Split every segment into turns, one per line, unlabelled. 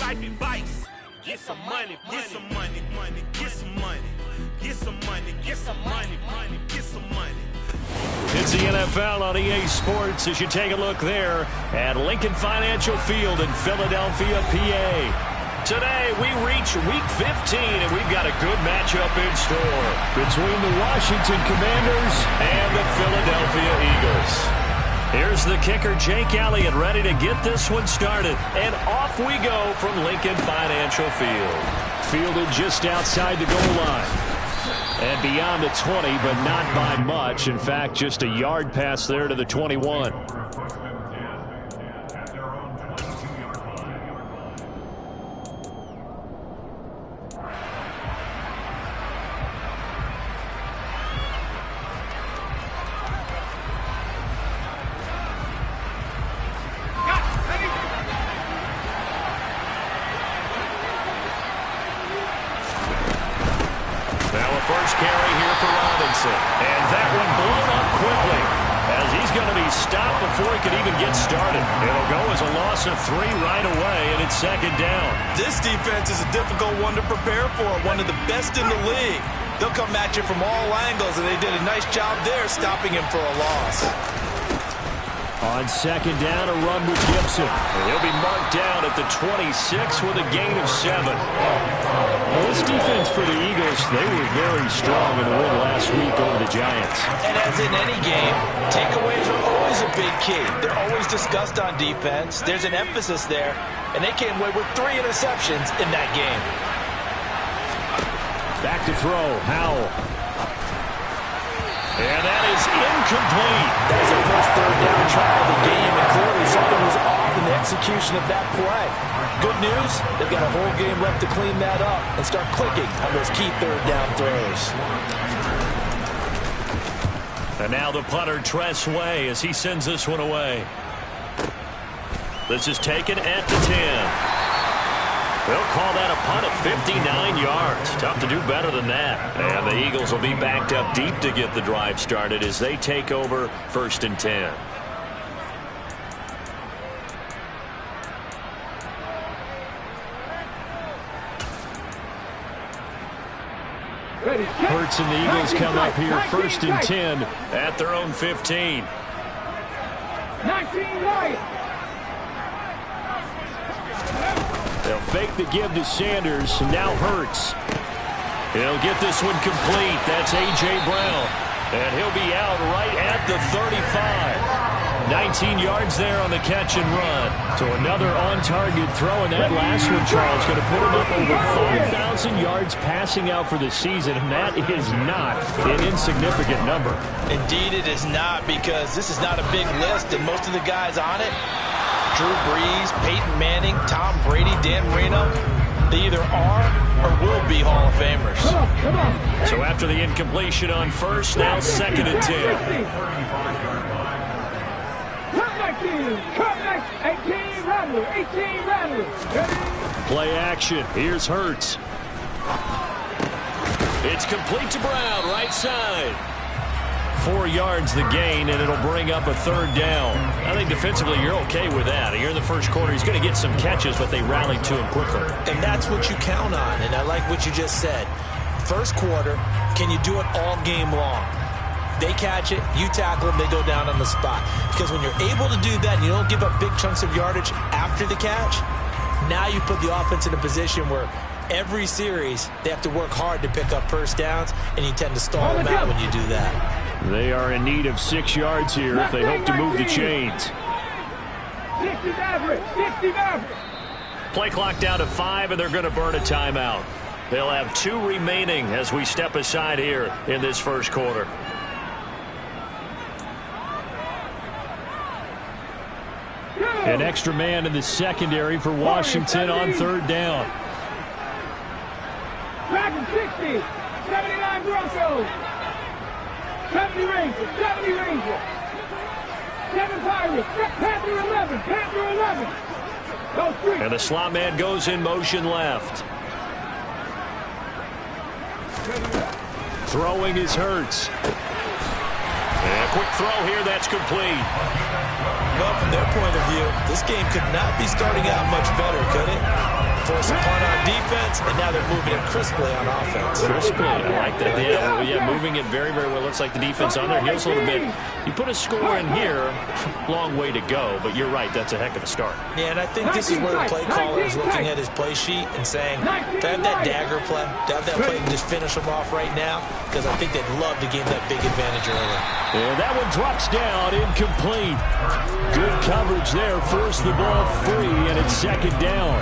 life advice. Get some money, get some money, money, get some money. Get some money, get some money, money, get some money.
It's the NFL on EA Sports as you take a look there at Lincoln Financial Field in Philadelphia, PA. Today, we reach Week 15, and we've got a good matchup in store between the Washington Commanders and the Philadelphia Eagles. Here's the kicker, Jake Elliott, ready to get this one started. And off we go from Lincoln Financial Field. Fielded just outside the goal line. And beyond the 20, but not by much. In fact, just a yard pass there to the 21. And that one blown up quickly as he's going to be stopped before he can even get started. It'll go as a loss of 3 right away, and it's second down.
This defense is a difficult one to prepare for, one of the best in the league. They'll come at you from all angles, and they did a nice job there stopping him for a loss.
On second down, a run with Gibson. He'll be marked down at the 26 with a gain of 7. Well, this defense for the Eagles, they were very strong in the win last week over the Giants.
And as in any game, takeaways are always a big key. They're always discussed on defense. There's an emphasis there, and they came away with 3 interceptions in that game.
Back to throw, Howell. And that is incomplete.
That is a first third down try of the game, and clearly something was off in the execution of that play. Good news, they've got a whole game left to clean that up and start clicking on those key third down throws.
And now the punter, Tress Way, as he sends this one away. This is taken at the 10. They'll call that a punt of 59 yards. Tough to do better than that. And the Eagles will be backed up deep to get the drive started as they take over 1st and 10. Hurts and the Eagles come up here 1st and 10 at their own 15.
19 right.
They'll fake the give to Sanders, and now Hurts. He'll get this one complete. That's A.J. Brown. And he'll be out right at the 35. 19 yards there on the catch and run. So another on-target throw, and that last one, Charles, going to put him up over 5,000 yards passing out for the season, and that is not an insignificant number.
Indeed it is not, because this is not a big list, and most of the guys on it, Drew Brees, Peyton Manning, Tom Brady, Dan Marino, they either are or will be Hall of Famers.
Come on.
So after the incompletion on first, now 2nd and 10.
Cut 18, Rattler, 18, Rattler.
Play action. Here's Hurts. It's complete to Brown, right side. 4 yards the gain, and it'll bring up a 3rd down. I think defensively you're okay with that. Here in the first quarter, he's going to get some catches, but they rallied to him quickly.
And that's what you count on, and I like what you just said. First quarter, can you do it all game long? They catch it, you tackle them, they go down on the spot. Because when you're able to do that and you don't give up big chunks of yardage after the catch, now you put the offense in a position where every series they have to work hard to pick up first downs, and you tend to stall them out when you do that.
They are in need of 6 yards here if they hope to move the chains.
60 average, 60 average.
Play clock down to 5, and they're going to burn a timeout. They'll have 2 remaining as we step aside here in this first quarter. An extra man in the secondary for Washington on 3rd down.
Back in 60, 79 Broncos. 70 Rangers, 70 Rangers. 7 Pirates, Panther 11, Panther 11. Those 3.
And the slot man goes in motion left. Throwing is Hurts. And a quick throw here, that's complete.
Well, from their point of view, this game could not be starting out much better, could it? force a punt on defense, and now they're moving it crisply on offense.
Crisply, I like that. Yeah, moving it very, very well. Looks like the defense on their heels a little bit. You put a score in here, long way to go, but you're right, that's a heck of a start.
Yeah, and I think this is where the play caller is looking at his play sheet and saying, to have that dagger play, to have that play and just finish them off right now, because I think they'd love to gain that big advantage early.
And that one drops down, incomplete. Good coverage there, forced the ball free, and it's second down.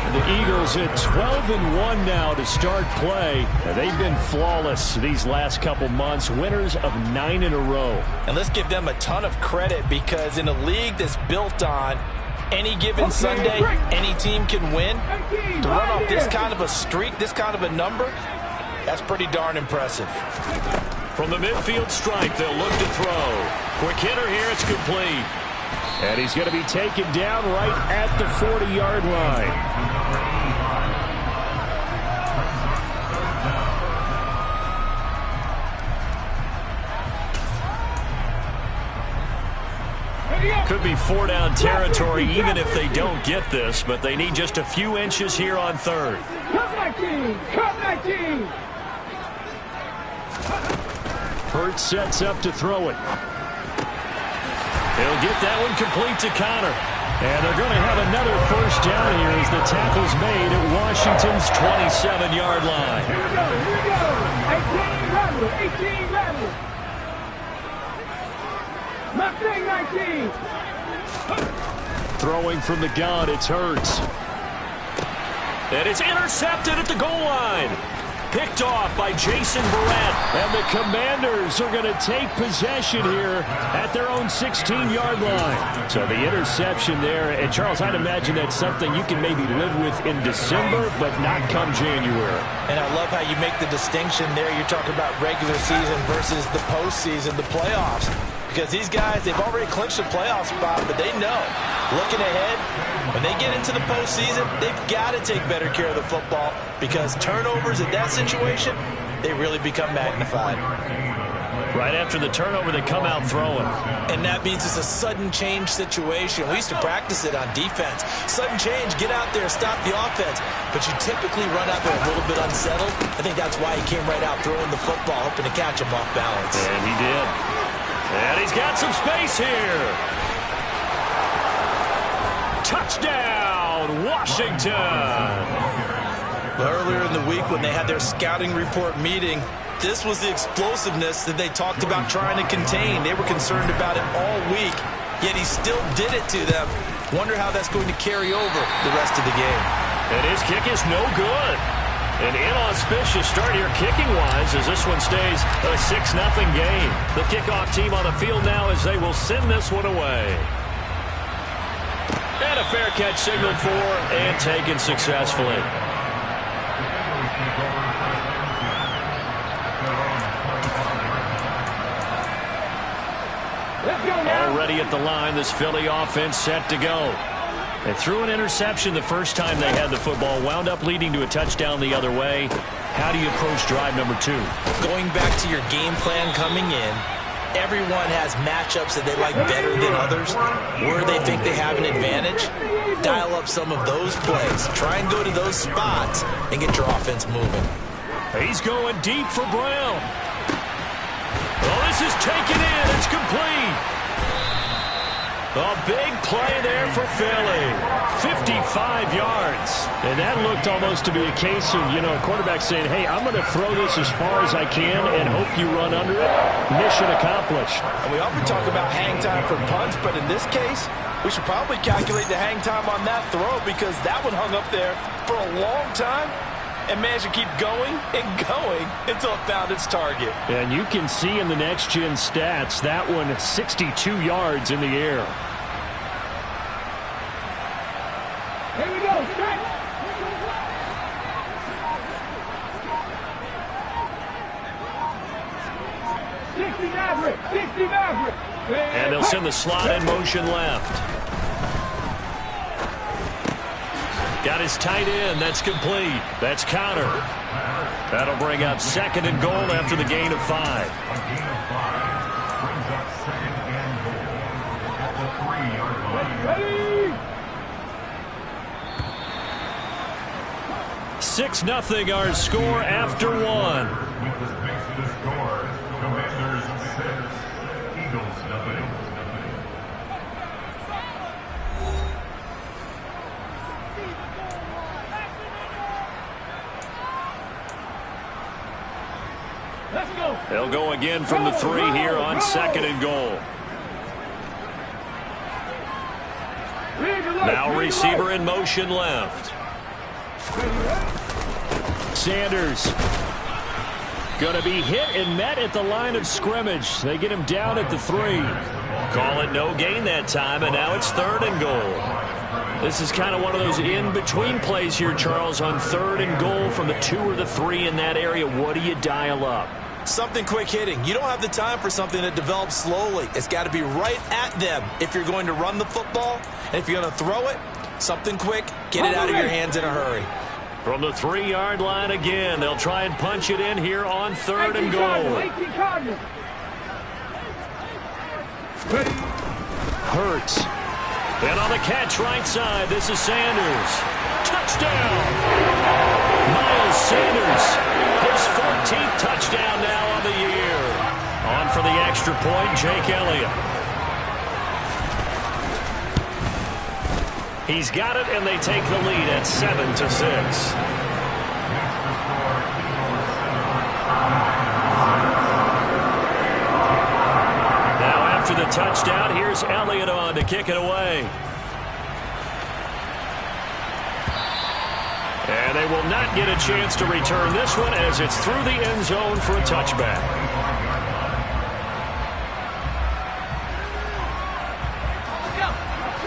The Eagles at 12-1 now to start play. They've been flawless these last couple months, winners of 9 in a row.
And let's give them a ton of credit, because in a league that's built on any given Sunday, any team can win. To run off this kind of a streak, this kind of a number, that's pretty darn impressive.
From the midfield stripe, they'll look to throw. Quick hitter here, it's complete. And he's going to be taken down right at the 40-yard line. Could be 4-down territory even if they don't get this, but they need just a few inches here on third.
Come 19! Come 19!
Hurts sets up to throw it. He'll get that one complete to Connor. And they're going to have another first down here as the tackle's made at Washington's 27-yard line.
Here we go, 18 Rattler, 18 Rattler. Mustang 19.
Throwing from the gun, it's Hurts. And it's intercepted at the goal line. Picked off by Jason Barrett. And the Commanders are going to take possession here at their own 16-yard line. So the interception there. And, Charles, I'd imagine that's something you can maybe live with in December, but not come January.
And I love how you make the distinction there. You're talking about regular season versus the postseason, the playoffs. Because these guys, they've already clinched a playoff spot, but they know, looking ahead, when they get into the postseason, they've got to take better care of the football, because turnovers in that situation, they really become magnified.
Right after the turnover, they come out throwing.
And that means it's a sudden change situation. We used to practice it on defense. Sudden change, get out there, stop the offense. But you typically run out there a little bit unsettled. I think that's why he came right out throwing the football, hoping to catch him off balance.
And he did. And he's got some space here. Touchdown, Washington.
Earlier in the week when they had their scouting report meeting, this was the explosiveness that they talked about trying to contain. They were concerned about it all week, yet he still did it to them. Wonder how that's going to carry over the rest of the game.
And his kick is no good. An inauspicious start here kicking-wise as this one stays a 6-0 game. The kickoff team on the field now as they will send this one away. And a fair catch signaled for and taken successfully. Already at the line, this Philly offense set to go. They threw an interception the first time they had the football, wound up leading to a touchdown the other way. How do you approach drive number 2?
Going back to your game plan coming in, everyone has matchups that they like better than others, where they think they have an advantage. Dial up some of those plays. Try and go to those spots and get your offense moving.
He's going deep for Brown. Oh, this is taken in. It's complete. A big play there for Philly. 55 yards. And that looked almost to be a case of, a quarterback saying, hey, I'm going to throw this as far as I can and hope you run under it. Mission accomplished.
And we often talk about hang time for punts, but in this case, we should probably calculate the hang time on that throw, because that one hung up there for a long time and managed to keep going and going until it found its target.
And you can see in the next-gen stats, that one 62 yards in the air.
Here we go, strike.
And they'll send the slot in motion left. Got his tight end. That's complete. That's Connor. That'll bring up 2nd and goal after the gain of 5. 6-0 our score after one.
With respect to the score, Commanders 6, Eagles 0.
Let's go.
They'll go again from the 3 here on 2nd and goal. Now receiver in motion left. Sanders going to be hit and met at the line of scrimmage. They get him down at the 3. Call it no gain that time, and now it's 3rd and goal. This is kind of one of those in-between plays here, Charles, on 3rd and goal from the 2 or the 3 in that area. What do you dial up?
Something quick hitting. You don't have the time for something that develops slowly. It's got to be right at them if you're going to run the football. And if you're going to throw it, something quick, get it out of your hands in a hurry.
From the 3-yard line again, they'll try and punch it in here on 3rd and goal. Hurts. And on the catch right side, this is Sanders. Touchdown! Miles Sanders, his 14th touchdown now on the year. On for the extra point, Jake Elliott. He's got it, and they take the lead at 7-6. Now after the touchdown, here's Elliott on to kick it away. And they will not get a chance to return this one as it's through the end zone for a touchback.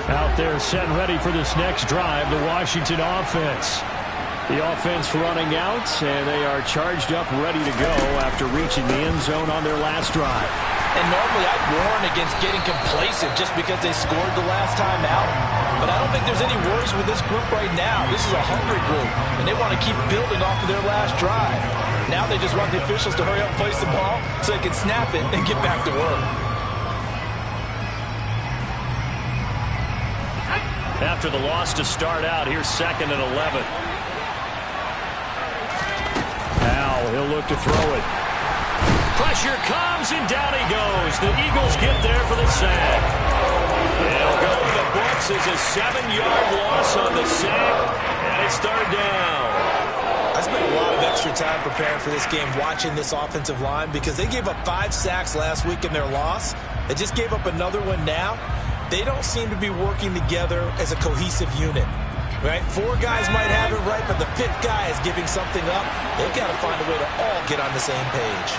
Out there set and ready for this next drive, the Washington offense. The offense running out, and they are charged up, ready to go after reaching the end zone on their last drive.
And normally I'd warn against getting complacent just because they scored the last time out. But I don't think there's any worries with this group right now. This is a hungry group, and they want to keep building off of their last drive. Now they just want the officials to hurry up and place the ball so they can snap it and get back to work.
After the loss to start out, here's 2nd and 11. Now he'll look to throw it. Pressure comes, and down he goes. The Eagles get there for the sack. It'll go to the books as a 7-yard loss on the sack, and it's 3rd down.
I spent a lot of extra time preparing for this game watching this offensive line because they gave up 5 sacks last week in their loss. They just gave up another one now. They don't seem to be working together as a cohesive unit. Right? 4 guys might have it right, but the 5th guy is giving something up. They've got to find a way to all get on the same page.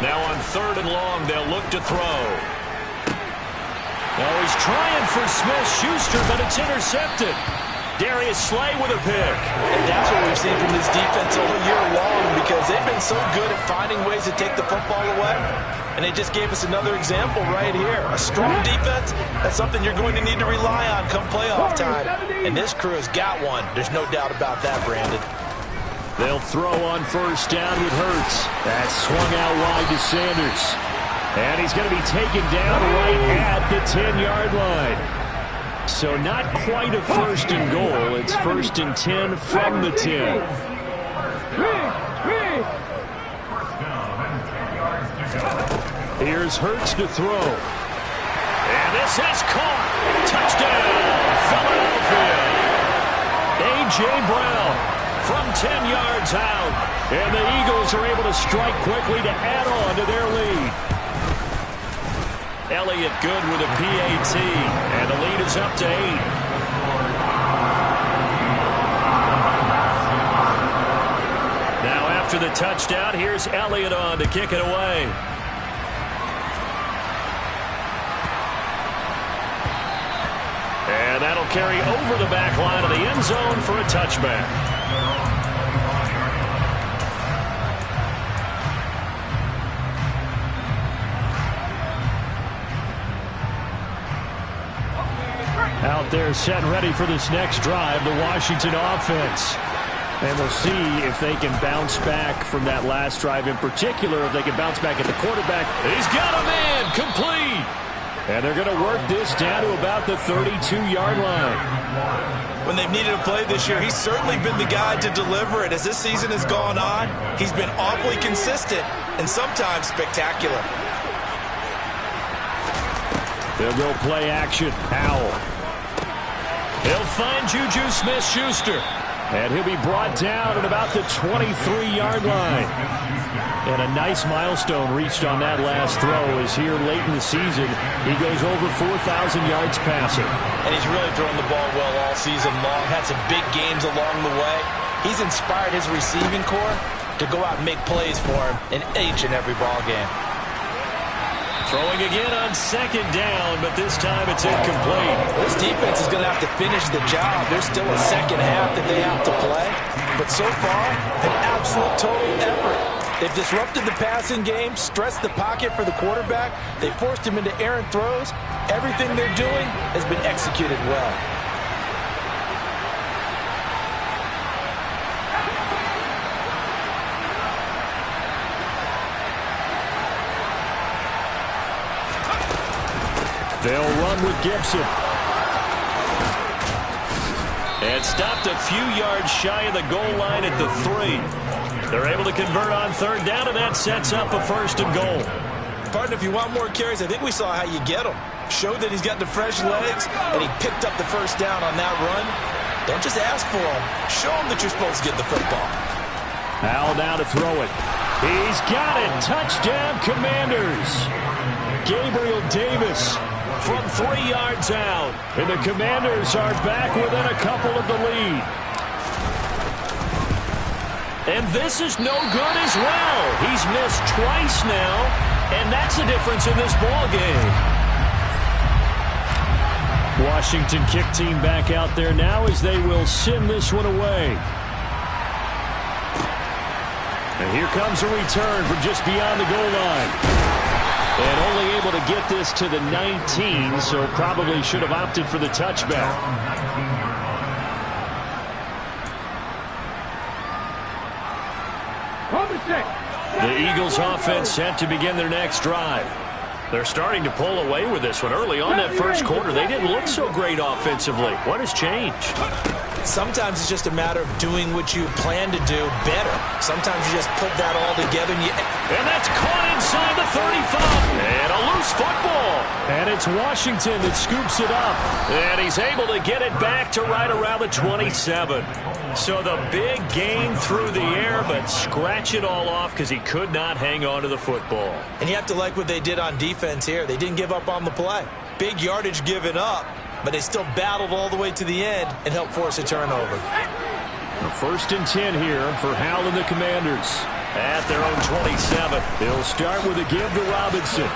Now on 3rd and long, they'll look to throw. Oh, he's trying for Smith-Schuster, but it's intercepted. Darius Slay with a pick.
And that's what we've seen from this defense all year long because they've been so good at finding ways to take the football away. And they just gave us another example right here. A strong defense, that's something you're going to need to rely on come playoff time. And this crew has got one. There's no doubt about that, Brandon.
They'll throw on 1st down with Hurts. That's swung out wide to Sanders. And he's going to be taken down right at the 10-yard line. So not quite a 1st and goal. It's 1st and 10 from the 10. Here's Hurts to throw. And this is caught. Touchdown, Philadelphia. A.J. Brown from 10 yards out. And the Eagles are able to strike quickly to add on to their lead. Elliott good with a PAT. And the lead is up to 8. Now after the touchdown, here's Elliott on to kick it away. And that'll carry over the back line of the end zone for a touchback. Out there set and ready for this next drive, the Washington offense. And we'll see if they can bounce back from that last drive in particular, if they can bounce back at the quarterback. He's got a man complete. And they're going to work this down to about the 32-yard line.
When they've needed a play this year, he's certainly been the guy to deliver it. As this season has gone on, he's been awfully consistent and sometimes spectacular.
They'll go play action. Howell. He'll find Juju Smith-Schuster. And he'll be brought down at about the 23-yard line. And a nice milestone reached on that last throw as here late in the season, he goes over 4,000 yards passing.
And he's really thrown the ball well all season long. Had some big games along the way. He's inspired his receiving corps to go out and make plays for him in each and every ball game.
Throwing again on second down, but this time it's incomplete.
This defense is going to have to finish the job. There's still a second half that they have to play. But so far, an absolute total effort. They've disrupted the passing game, stressed the pocket for the quarterback. They forced him into errant throws. Everything they're doing has been executed well.
They'll run with Gibson. And stopped a few yards shy of the goal line at the 3. They're able to convert on third down, and that sets up a 1st and goal.
Partner, if you want more carries, I think we saw how you get them. Showed that he's got the fresh legs, and he picked up the 1st down on that run. Don't just ask for them. Show them that you're supposed to get the football.
Howell now to throw it. He's got it. Touchdown, Commanders. Gabriel Davis from 3 yards out. And the Commanders are back within a couple of the lead. And this is no good as well. He's missed twice now, and that's the difference in this ball game. Washington kick team back out there now as they will send this one away. And here comes a return from just beyond the goal line. And only able to get this to the 19, so probably should have opted for the touchback. The Eagles offense set to begin their next drive. They're starting to pull away with this one. Early on that first quarter, they didn't look so great offensively. What has changed?
Sometimes it's just a matter of doing what you plan to do better. Sometimes you just put that all together.
And that's caught inside the 35. And a loose football. And it's Washington that scoops it up. And he's able to get it back to right around the 27. So the big gain through the air, but scratch it all off because he could not hang on to the football.
And you have to like what they did on defense here. They didn't give up on the play. Big yardage given up, but they still battled all the way to the end and helped force a turnover.
A 1st and 10 here for Howell and the Commanders. At their own 27. They'll start with a give to Robinson.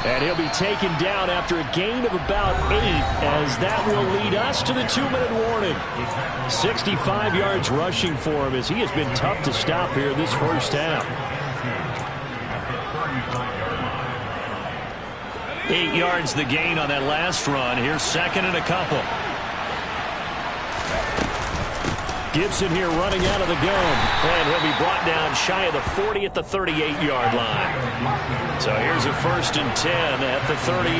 And he'll be taken down after a gain of about 8, as that will lead us to the 2-minute warning. 65 yards rushing for him, as he has been tough to stop here this first half. 8 yards the gain on that last run. Here's 2nd and a couple. Gibson here running out of the gun. And he'll be brought down shy of the 40 at the 38-yard line. So here's a 1st and 10 at the 38.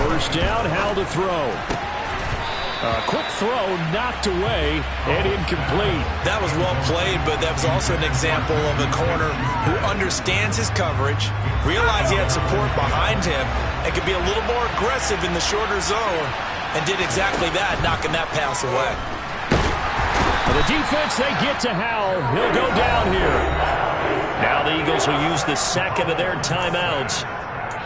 1st down, Howell to throw. A quick throw knocked away and incomplete.
That was well played, but that was also an example of a corner who understands his coverage, realized he had support behind him, and could be a little more aggressive in the shorter zone, and did exactly that, knocking that pass away.
For the defense, they get to Howell. He'll go down here. Now the Eagles will use the 2nd of their timeouts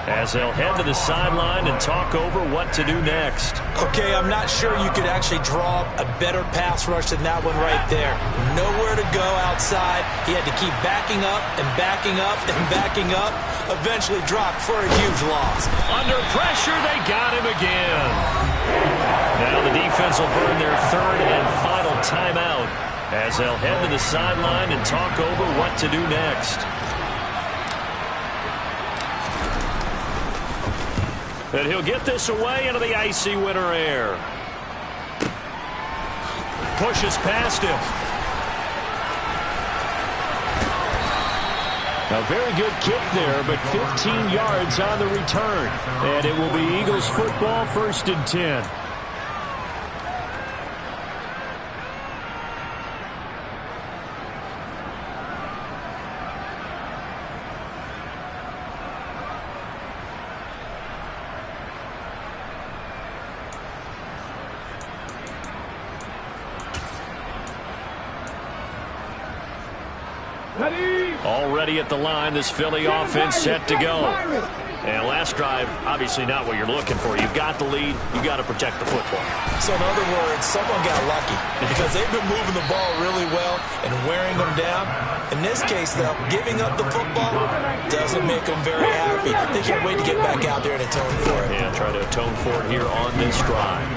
as they'll head to the sideline and talk over what to do next.
Okay, I'm not sure you could actually draw a better pass rush than that one right there. Nowhere to go outside. He had to keep backing up and backing up and backing up. Eventually dropped for a huge loss.
Under pressure, they got him again. Now the defense will burn their 3rd and final timeout as they'll head to the sideline and talk over what to do next. And he'll get this away into the icy winter air. Pushes past him. A very good kick there, but 15 yards on the return. And it will be Eagles football, 1st and 10. Already at the line, this Philly offense set to go. And last drive, obviously not what you're looking for. You've got the lead. You've got to protect the football.
So in other words, someone got lucky because they've been moving the ball really well and wearing them down. In this case, though, giving up the football doesn't make them very happy. They can't wait to get back out there and atone for it.
Yeah, try to atone for it here on this drive.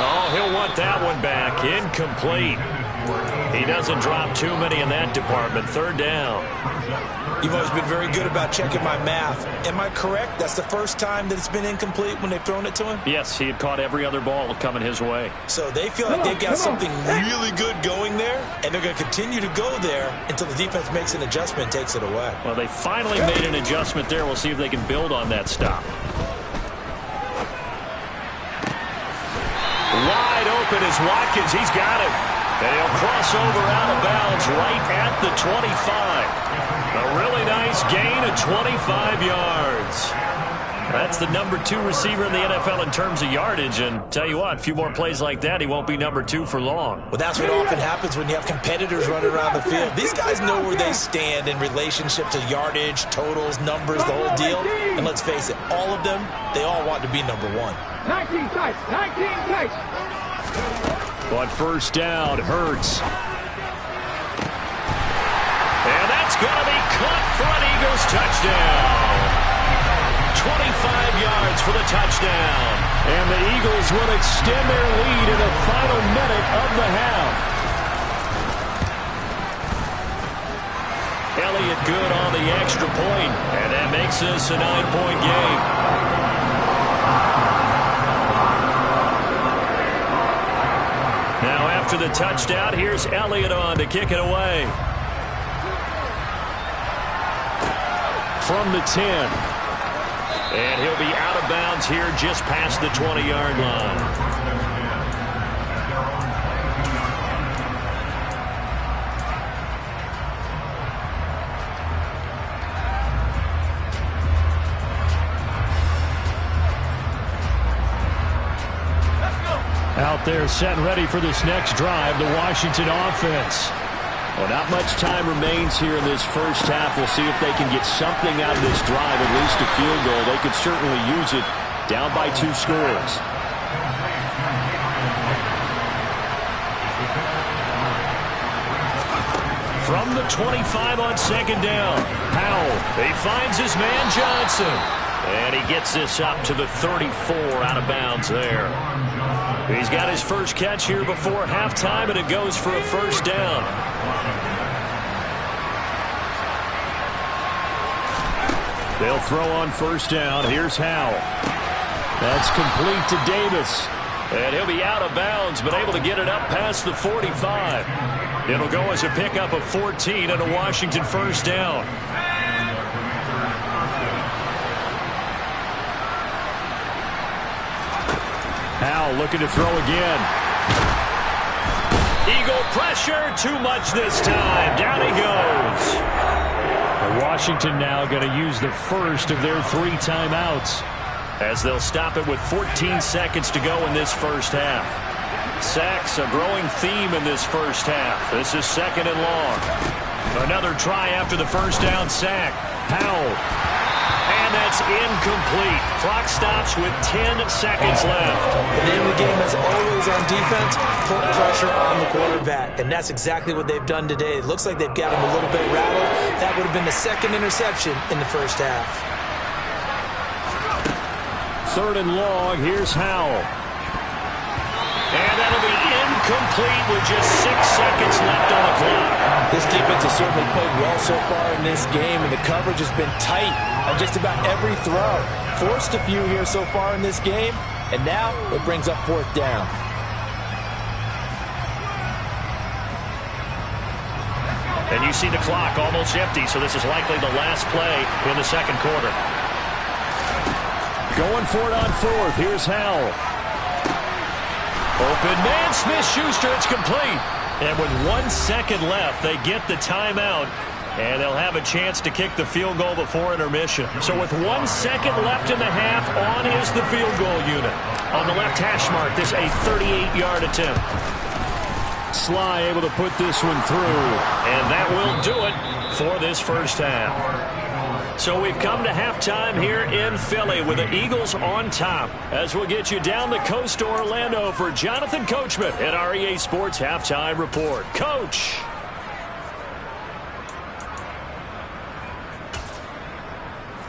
Oh, he'll want that one back. Incomplete. He doesn't drop too many in that department. 3rd down.
You've always been very good about checking my math. Am I correct? That's the first time that it's been incomplete when they've thrown it to him?
Yes, he had caught every other ball coming his way.
So they feel like they've got something really good going there, and they're going to continue to go there until the defense makes an adjustment and takes it away.
Well, they finally made an adjustment there. We'll see if they can build on that stop. Wide open is Watkins. He's got it. And he'll cross over out of bounds right at the 25. A really nice gain of 25 yards. That's the number 2 receiver in the NFL in terms of yardage. And tell you what, a few more plays like that, he won't be number 2 for long.
Well, that's what often happens when you have competitors running around the field. These guys know where they stand in relationship to yardage, totals, numbers, the whole deal. And let's face it, all of them, they all want to be number 1.
19 types, 19 types.
On 1st down, Hurts. And that's going to be caught for an Eagles touchdown. 25 yards for the touchdown. And the Eagles will extend their lead in the final minute of the half. Elliott good on the extra point, and that makes this a 9-point game. Now after the touchdown, here's Elliott on to kick it away. From the 10. And he'll be out of bounds here just past the 20-yard line. Out there set and ready for this next drive, the Washington offense. Well, not much time remains here in this first half. We'll see if they can get something out of this drive, at least a field goal. They could certainly use it, down by 2 scores. From the 25 on 2nd down, Powell, he finds his man Johnson. And he gets this up to the 34, out of bounds there. He's got his first catch here before halftime, and it goes for a 1st down. They'll throw on 1st down. Here's Howell. That's complete to Davis. And he'll be out of bounds, but able to get it up past the 45. It'll go as a pickup of 14 and a Washington 1st down. Howell looking to throw again. Eagle pressure, too much this time. Down he goes. Washington now going to use the first of their 3 timeouts, as they'll stop it with 14 seconds to go in this first half. Sacks, a growing theme in this first half. This is 2nd and long. Another try after the 1st down sack. Powell. And that's incomplete. Clock stops with 10 seconds left.
The name of the game, as always on defense, put pressure on the quarterback. And that's exactly what they've done today. It looks like they've got him a little bit rattled. That would have been the 2nd interception in the first half.
3rd and long. Here's Howell. And that'll be incomplete with just 6 seconds left on the clock.
This defense has certainly played well so far in this game, and the coverage has been tight on just about every throw. Forced a few here so far in this game, and now it brings up 4th down.
And you see the clock almost empty, so this is likely the last play in the second quarter.
Going for it on fourth. Here's Howell.
Open man, Smith-Schuster, it's complete. And with 1 second left, they get the timeout. And they'll have a chance to kick the field goal before intermission. So with 1 second left in the half, on is the field goal unit. On the left hash mark, this a 38-yard attempt.
Sly able to put this one through.
And that will do it for this first half. So we've come to halftime here in Philly with the Eagles on top. As we'll get you down the coast to Orlando for Jonathan Coachman at our EA Sports Halftime Report. Coach.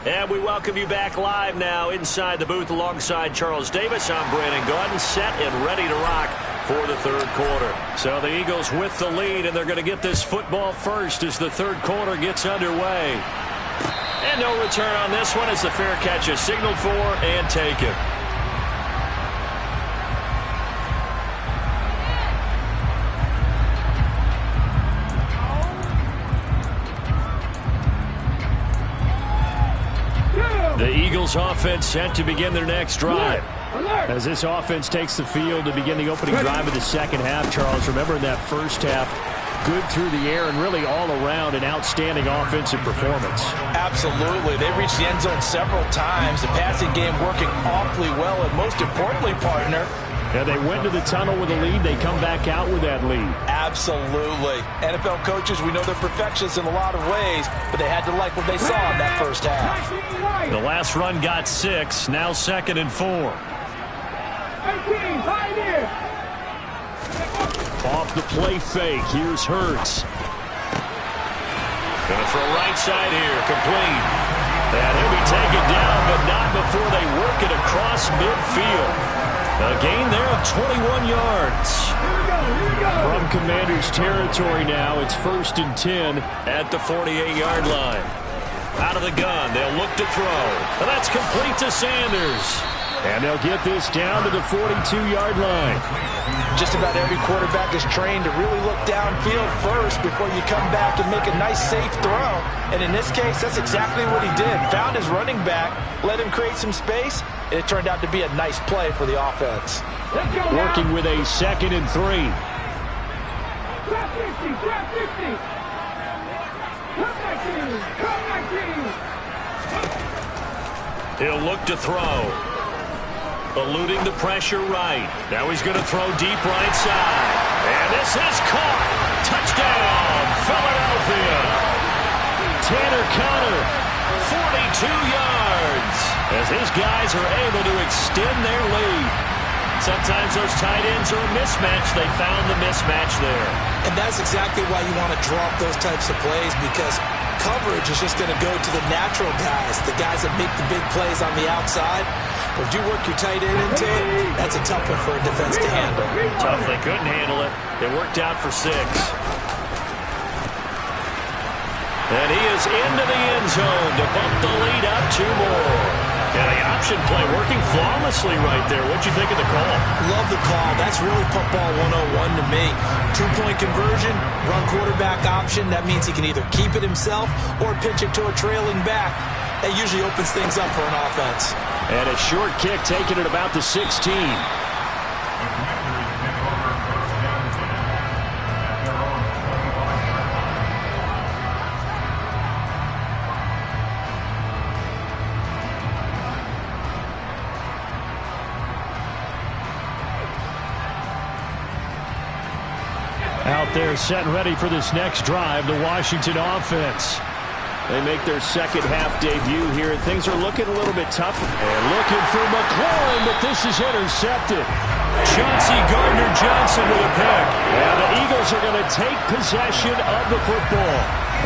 And we welcome you back live now inside the booth alongside Charles Davis. I'm Brandon Gaudin, set and ready to rock for the third quarter. So the Eagles with the lead, and they're going to get this football first as the third quarter gets underway. And no return on this one as the fair catch is signaled for and taken. The Eagles offense set to begin their next drive.
As this offense takes the field to begin the opening drive of the second half, Charles, remember in that first half, good through the air and really all around an outstanding offensive performance.
Absolutely. They reached the end zone several times. The passing game working awfully well, and most importantly, partner,
yeah, they went to the tunnel with a lead. They come back out with that lead.
Absolutely. NFL coaches, we know they're perfectionists in a lot of ways, but they had to like what they saw in that first half.
The last run got 6, now 2nd and 4.
Off the play fake, here's Hurts.
Gonna throw right side here, complete. And he'll be taken down, but not before they work it across midfield. A gain there of 21 yards.
From Commanders territory now, it's 1st and 10
at the 48-yard line. Out of the gun, they'll look to throw. And that's complete to Sanders.
And they'll get this down to the 42-yard line.
Just about every quarterback is trained to really look downfield first before you come back and make a nice, safe throw. And in this case, that's exactly what he did. Found his running back, let him create some space, and it turned out to be a nice play for the offense.
Working with a 2nd and 3.
He'll look to throw. Eluding the pressure right. Now he's going to throw deep right side. And this is caught. Touchdown, Philadelphia.
Tanner Conner,
42 yards. As his guys are able to extend their lead. Sometimes those tight ends are a mismatch. They found the mismatch there.
And that's exactly why you want to draw up those types of plays, because coverage is just going to go to the natural guys, the guys that make the big plays on the outside. But if you work your tight end into it, that's a tough one for a defense to handle.
Tough. They couldn't handle it. It worked out for 6. And he is into the end zone to bump the lead up 2 more. And the option play working flawlessly right there. What'd you think of the call?
Love the call. That's really football 101 to me. 2-point conversion, run quarterback option. That means he can either keep it himself or pitch it to a trailing back. That usually opens things up for an offense.
And a short kick taken at about the 16. Out there set and ready for this next drive, the Washington offense. They make their second half debut here, and things are looking a little bit tough. And looking for McLaurin, but this is intercepted.
Chauncey Gardner-Johnson with a pick.
And the Eagles are going to take possession of the football.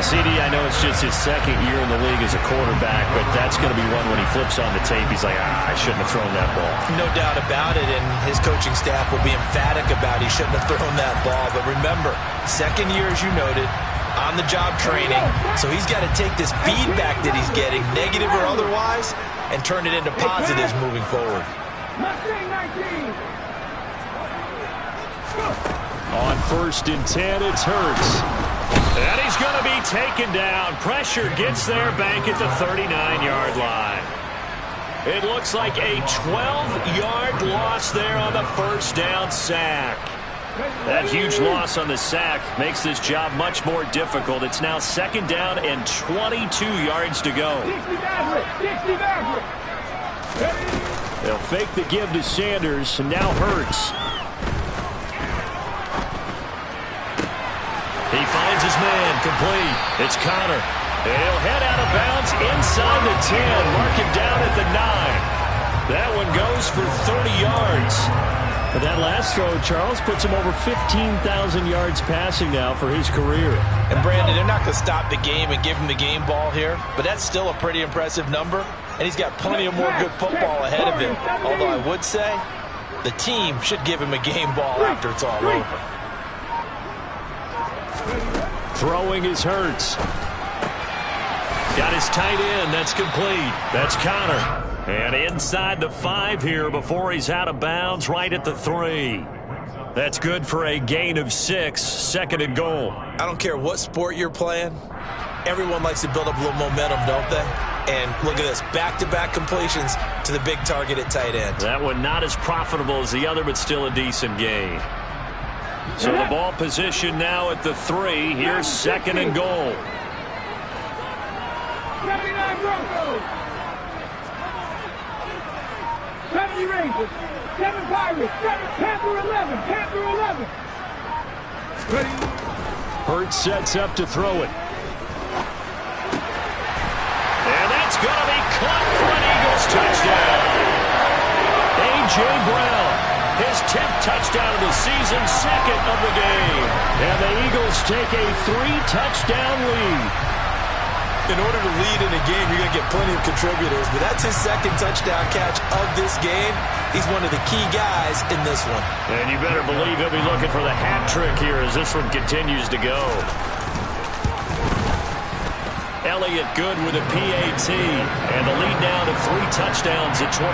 CD, I know it's just his second year in the league as a quarterback, but that's going to be one when he flips on the tape. He's like, I shouldn't have thrown that ball.
No doubt about it, and his coaching staff will be emphatic about he shouldn't have thrown that ball. But remember, second year, as you noted, on-the-job training, so he's got to take this feedback that he's getting, negative or otherwise, and turn it into positives moving forward.
On 1st and 10, it's Hurts.
And he's going to be taken down. Pressure gets there back at the 39-yard line. It looks like a 12-yard loss there on the first down sack. That huge loss on the sack makes this job much more difficult. It's now second down and 22 yards to go. They'll fake the give to Sanders, and now Hurts. He finds his man, complete. It's Connor. And he'll head out of bounds inside the 10. Mark him down at the 9. That one goes for 30 yards. But that last throw, Charles, puts him over 15,000 yards passing now for his career.
And Brandon, they're not going to stop the game and give him the game ball here, but that's still a pretty impressive number, and he's got plenty of more good football ahead of him. Although I would say the team should give him a game ball after it's all over.
Throwing is Hurts. Got his tight end. That's complete. That's Connor. And inside the 5 here before he's out of bounds, right at the 3. That's good for a gain of 6, second and goal.
I don't care what sport you're playing. Everyone likes to build up a little momentum, don't they? And look at this, back-to-back completions to the big target at tight end.
That one not as profitable as the other, but still a decent gain. So the ball position now at the 3. Here's second and goal.
79 Broncos. 70 Rangers. 7 Pirates. 7 Panther 11. Panther 11. Ready.
Hurts sets up to throw it. And that's going to be caught for an Eagles touchdown. A.J. Brown, his 10th touchdown of the season, second of the game. And the Eagles take a 3-touchdown lead.
In order to lead in a game, you're going to get plenty of contributors, but that's his second touchdown catch of this game. He's one of the key guys in this one.
And you better believe he'll be looking for the hat trick here as this one continues to go. Elliott good with a PAT, and the lead now to 3 touchdowns at 21.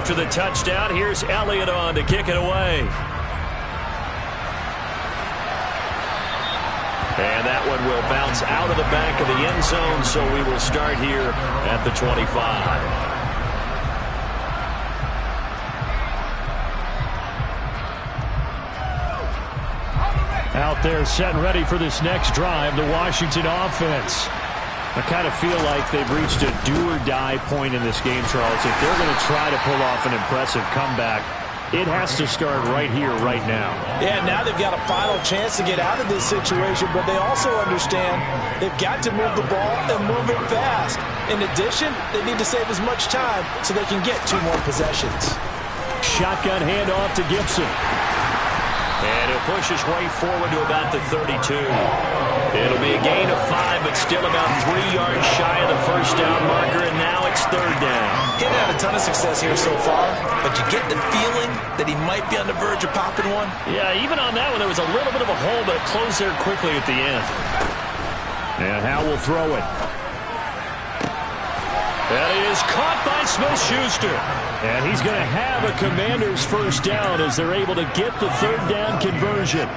After the touchdown, here's Elliott on to kick it away. And that one will bounce out of the back of the end zone, so we will start here at the 25.
Out there set and ready for this next drive, the Washington offense. I kind of feel like they've reached a do-or-die point in this game, Charles. If they're going to try to pull off an impressive comeback, it has to start right here, right now.
Yeah, now they've got a final chance to get out of this situation, but they also understand they've got to move the ball and move it fast. In addition, they need to save as much time so they can get 2 more possessions.
Shotgun handoff to Gibson.
And he'll push his way forward to about the 32. It'll be a gain of 5, but still about 3 yards shy of the first down marker, and now it's third down.
He hasn't had a ton of success here so far, but you get the feeling that he might be on the verge of popping one.
Yeah, even on that one, there was a little bit of a hole, but it closed there quickly at the end.
And Howe will throw it.
That is caught by Smith-Schuster.
And he's going to have a Commanders first down as they're able to get the third down conversion.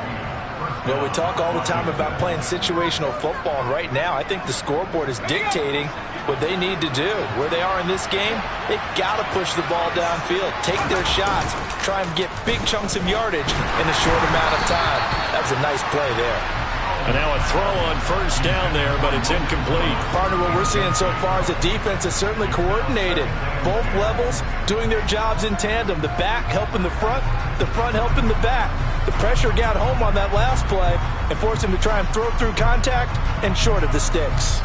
Well, we talk all the time about playing situational football. Right now, I think the scoreboard is dictating what they need to do. Where they are in this game, they've got to push the ball downfield, take their shots, try and get big chunks of yardage in a short amount of time. That was a nice play there.
And now a throw on first down there, but it's incomplete.
Partner, what we're seeing so far is a defense that's certainly coordinated. Both levels doing their jobs in tandem. The back helping the front helping the back. The pressure got home on that last play and forced him to try and throw through contact and short of the sticks.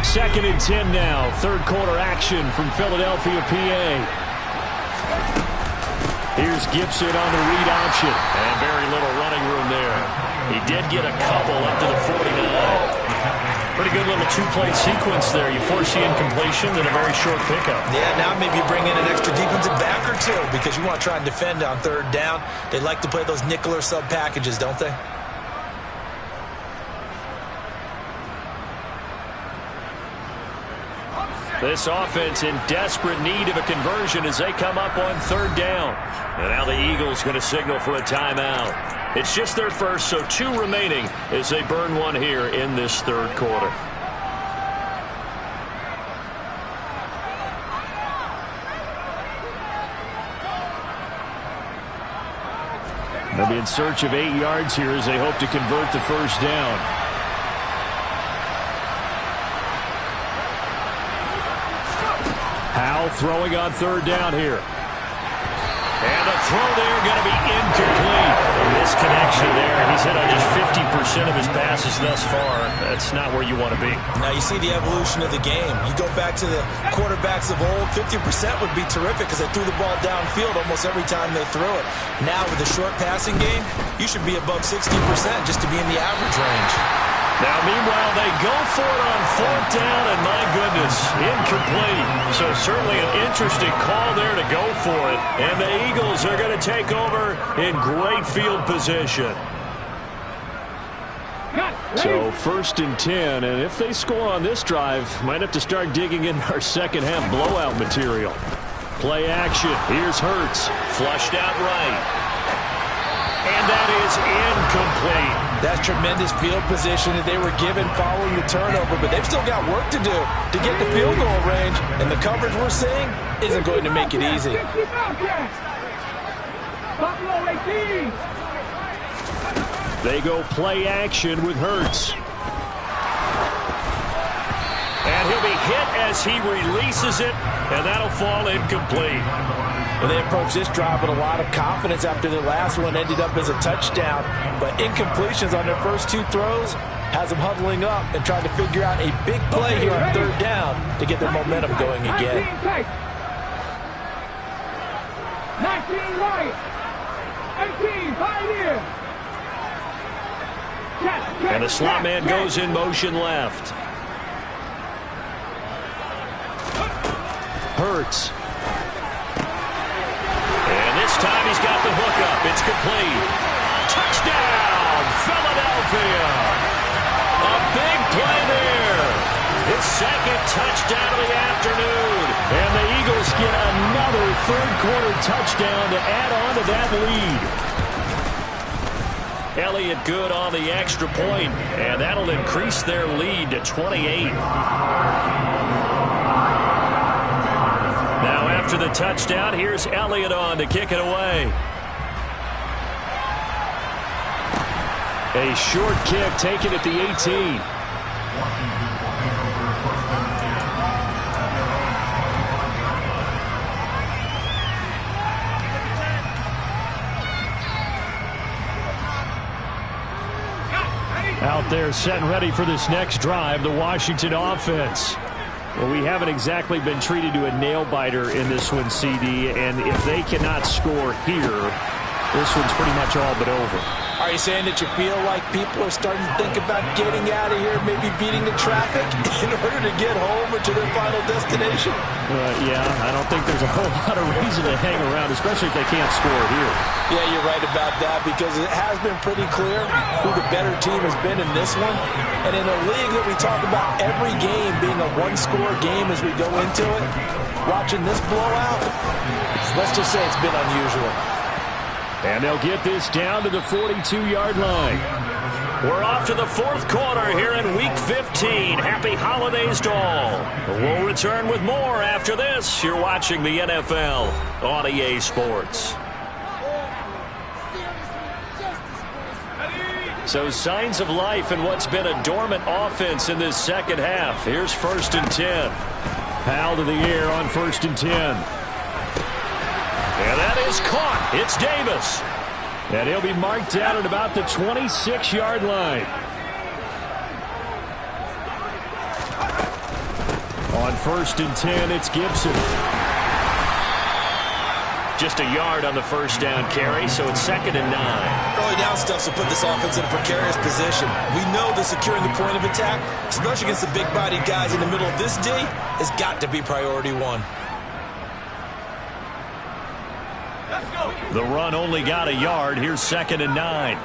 Second and 10 now. Third quarter action from Philadelphia, PA. Here's Gibson on the read option.
And very little running room there. He did get a couple up to the 49. Pretty good little 2-play sequence there. You force the incompletion, then a very short pickup.
Yeah, now maybe you bring in an extra defensive back or 2 because you want to try and defend on third down. They like to play those nickel or sub packages, don't they?
This offense in desperate need of a conversion as they come up on 3rd down. And now the Eagles going to signal for a timeout. It's just their first, so 2 remaining as they burn one here in this 3rd quarter.
They'll be in search of 8 yards here as they hope to convert the 1st down. Howell throwing on 3rd down here.
And the throw there going to be incomplete. A misconnection there. He's hit on just 50% of his passes thus far. That's not where you want to be.
Now you see the evolution of the game. You go back to the quarterbacks of old, 50% would be terrific because they threw the ball downfield almost every time they threw it. Now with the short passing game, you should be above 60% just to be in the average range.
Now, meanwhile, they go for it on 4th down, and my goodness, incomplete. So certainly an interesting call there to go for it. And the Eagles are going to take over in great field position.
So 1st and 10, and if they score on this drive, might have to start digging in our second-half blowout material. Play action. Here's Hurts.
Flushed out right. And that is incomplete.
That's tremendous field position that they were given following the turnover, but they've still got work to do to get the field goal range, and the coverage we're seeing isn't going to make it easy.
They go play action with Hurts.
And he'll be hit as he releases it, and that'll fall incomplete.
Well, they approached this drive with a lot of confidence after the last one ended up as a touchdown. But incompletions on their first 2 throws has them huddling up and trying to figure out a big play here on 3rd down to get their momentum going again.
19 right. 18, 5 here.
And the slot man goes in motion left.
Hurts.
This time he's got the hookup. It's complete. Touchdown, Philadelphia. A big play there. His 2nd touchdown of the afternoon.
And the Eagles get another 3rd quarter touchdown to add on to that lead.
Elliott good on the extra point, and that'll increase their lead to 28. Now after the touchdown, here's Elliott on to kick it away.
A short kick taken at the 18. Out there set and ready for this next drive, the Washington offense. Well, we haven't exactly been treated to a nail-biter in this one, CD, and if they cannot score here, this one's pretty much all but over.
Are you saying that you feel like people are starting to think about getting out of here, maybe beating the traffic in order to get home or to their final destination?
Yeah, I don't think there's a whole lot of reason to hang around, especially if they can't score here.
Yeah, you're right about that because it has been pretty clear who the better team has been in this one. And in a league that we talk about every game being a one-score game as we go into it, watching this blowout, let's just say it's been unusual.
And they'll get this down to the 42-yard line.
We're off to the 4th quarter here in Week 15. Happy holidays to all. We'll return with more after this. You're watching the NFL on EA Sports. So signs of life in what's been a dormant offense in this 2nd half. Here's 1st and 10.
Powell to the air on 1st and 10.
And that is caught. It's Davis.
And he'll be marked down at about the 26-yard line. On 1st and 10, it's Gibson.
Just a yard on the 1st down carry, so it's 2nd and 9.
Early down stuff will put this offense in a precarious position. We know that securing the point of attack, especially against the big-bodied guys in the middle of this D, has got to be priority 1.
The run only got a yard. Here's 2nd and 9.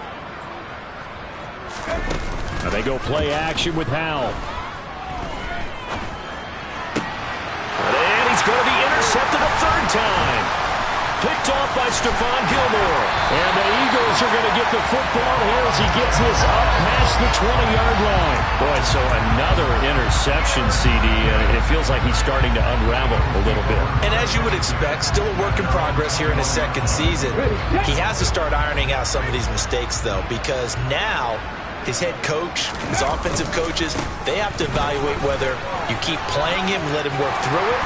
And they go play action with Howell.
intercepted a third time. Picked off by Stephon Gilmore. And the Eagles are going to get the football here as he gets this up past the 20-yard line. Boy, so another interception, CD, and it feels like he's starting to unravel a little bit.
And as you would expect, still a work in progress here in his second season. He has to start ironing out some of these mistakes, though, because now his head coach, his offensive coaches, they have to evaluate whether you keep playing him and let him work through it,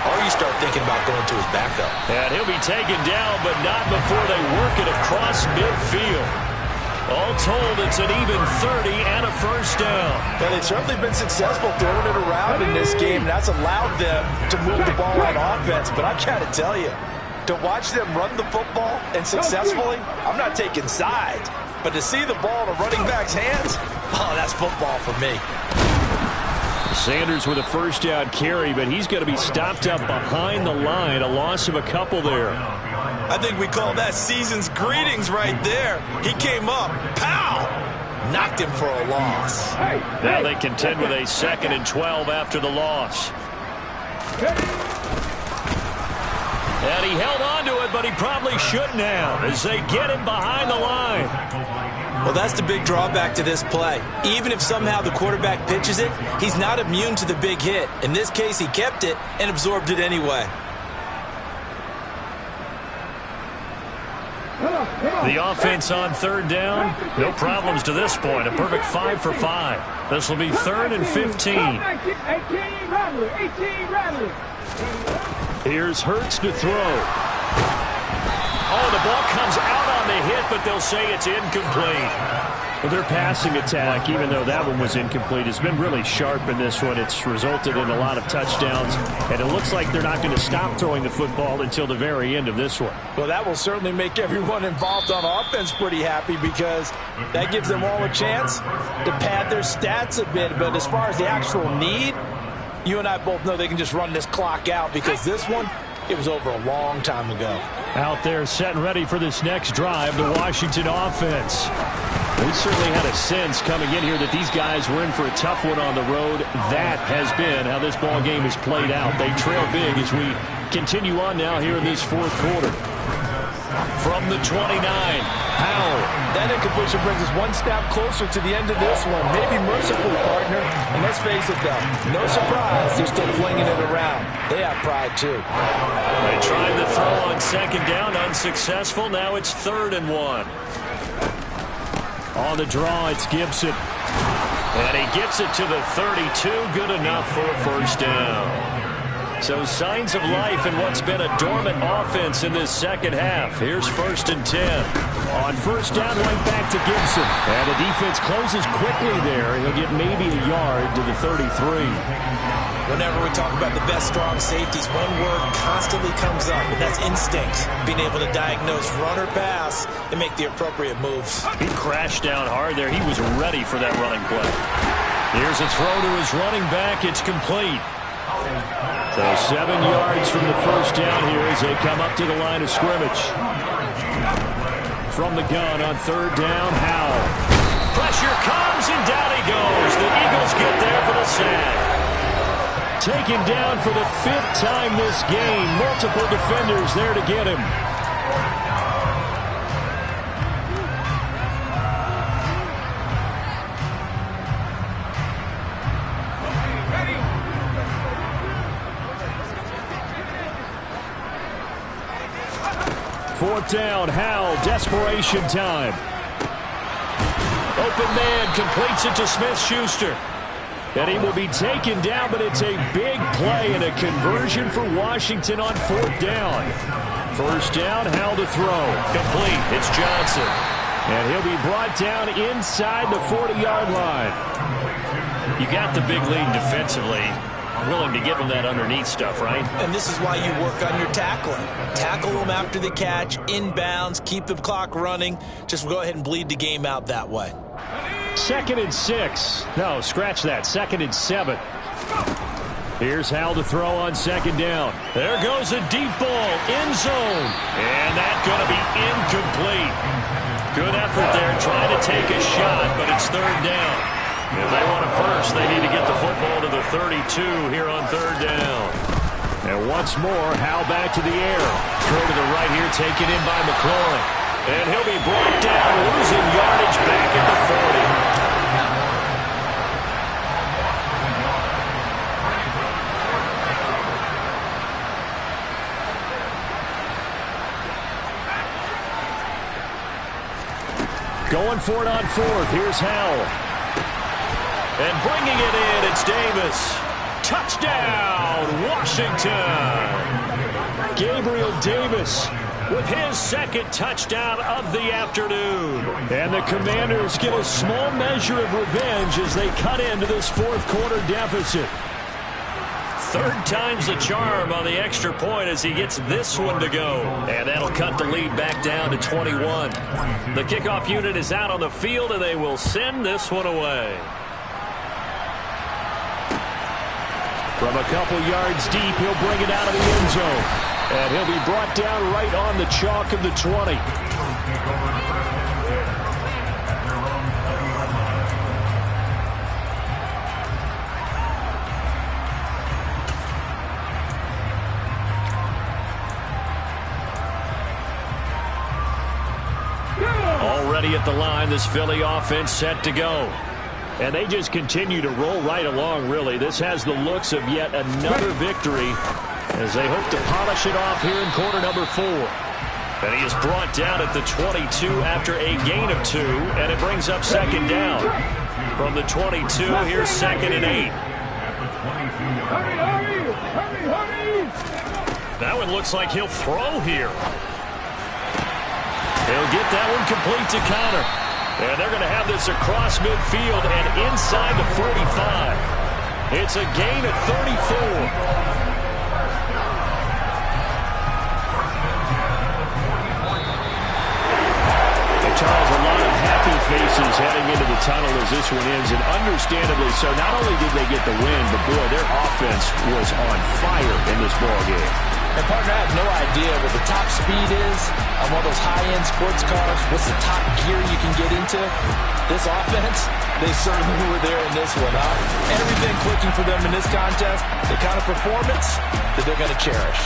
or you start thinking about going to his backup.
And he'll be taken down, but not before they work it across midfield. All told, it's an even 30 and a first down.
Well, they've certainly been successful throwing it around in this game. That's allowed them to move the ball on offense. But I've got to tell you, to watch them run the football and successfully, I'm not taking sides. But to see the ball in a running back's hands, oh, that's football for me.
Sanders with a first down carry, but he's going to be stopped up behind the line. A loss of a couple there.
I think we call that season's greetings right there. He came up, pow! Knocked him for a loss.
Now they contend with a 2nd and 12 after the loss. And he held on to it, but he probably shouldn't have as they get him behind the line.
Well, that's the big drawback to this play. Even if somehow the quarterback pitches it, he's not immune to the big hit. In this case, he kept it and absorbed it anyway.
The offense on third down, no problems to this point. A perfect 5 for 5. This will be 3rd and 15. Here's Hurts to throw. Oh, the ball comes out on the hit, but they'll say it's incomplete. Well, their passing attack, even though that one was incomplete, has been really sharp in this one. It's resulted in a lot of touchdowns, and it looks like they're not going to stop throwing the football until the very end of this one.
Well, that will certainly make everyone involved on offense pretty happy because that gives them all a chance to pad their stats a bit. But as far as the actual need, you and I both know they can just run this clock out because this one, it was over a long time ago.
Out there set and ready for this next drive, the Washington offense. We certainly had a sense coming in here that these guys were in for a tough one on the road. That has been how this ball game has played out. They trail big as we continue on now here in this 4th quarter. From the 29, Howell.
That incompletion brings us one step closer to the end of this one. Maybe mercifully, partner. And let's face it, though, no surprise, they're still flinging it around. They have pride, too.
They tried the throw on 2nd down, unsuccessful. Now it's 3rd and 1. On the draw, it's Gibson. And he gets it to the 32. Good enough for a first down. So signs of life in what's been a dormant offense in this second half. Here's 1st and 10. On first down, right back to Gibson. And the defense closes quickly there. He'll get maybe a yard to the 33.
Whenever we talk about the best strong safeties, one word constantly comes up, and that's instinct. Being able to diagnose run or pass and make the appropriate moves.
He crashed down hard there. He was ready for that running play. Here's a throw to his running back. It's complete. So 7 yards from the first down here as they come up to the line of scrimmage. From the gun on 3rd down, Howell. Pressure comes and down he goes. The Eagles get there for the sack. Taken down for the 5th time this game. Multiple defenders there to get him. Fourth down, Howell, desperation time. Open man completes it to Smith-Schuster. And he will be taken down, but it's a big play and a conversion for Washington on 4th down. First down, Howell to throw. Complete, it's Johnson. And he'll be brought down inside the 40-yard line. You got the big lead defensively. Willing to give him that underneath stuff, right?
And this is why you work on your tackling. Tackle them after the catch, inbounds, keep the clock running. Just go ahead and bleed the game out that way.
2nd and 6. No, scratch that. 2nd and 7. Here's Howell to throw on 2nd down. There goes a deep ball, end zone. And that's going to be incomplete. Good effort there trying to take a shot, but it's 3rd down. If they want it first, they need to get the football to the 32 here on 3rd down.
And once more, Howe back to the air. Throw to the right here, taken in by McLaurin. And he'll be brought down, losing yardage back at the 40. Going for it on fourth. Here's Howell. And bringing it in, it's Davis. Touchdown, Washington. Gabriel Davis with his second touchdown of the afternoon. And the Commanders get a small measure of revenge as they cut into this fourth quarter deficit. Third time's the charm on the extra point as he gets this one to go. And that'll cut the lead back down to 21. The kickoff unit is out on the field, and they will send this one away. From a couple yards deep, he'll bring it out of the end zone. And he'll be brought down right on the chalk of the 20. Already at the line, this Philly offense set to go. And they just continue to roll right along, really. This has the looks of yet another victory as they hope to polish it off here in quarter number 4. And he is brought down at the 22 after a gain of 2, and it brings up second down. From the 22, here's 2nd and 8. That one looks like he'll throw here. He'll get that one complete to Connor. And they're going to have this across midfield and inside the 45. It's a gain of 34. Charles, a lot of happy faces heading into the tunnel as this one ends, and understandably so. Not only did they get the win, but boy, their offense was on fire in this ballgame.
And partner, I have no idea what the top speed is on one of those high-end sports cars. What's the top gear you can get into? This offense, they certainly were there in this one. Everything clicking for them in this contest, the kind of performance that they're going to cherish.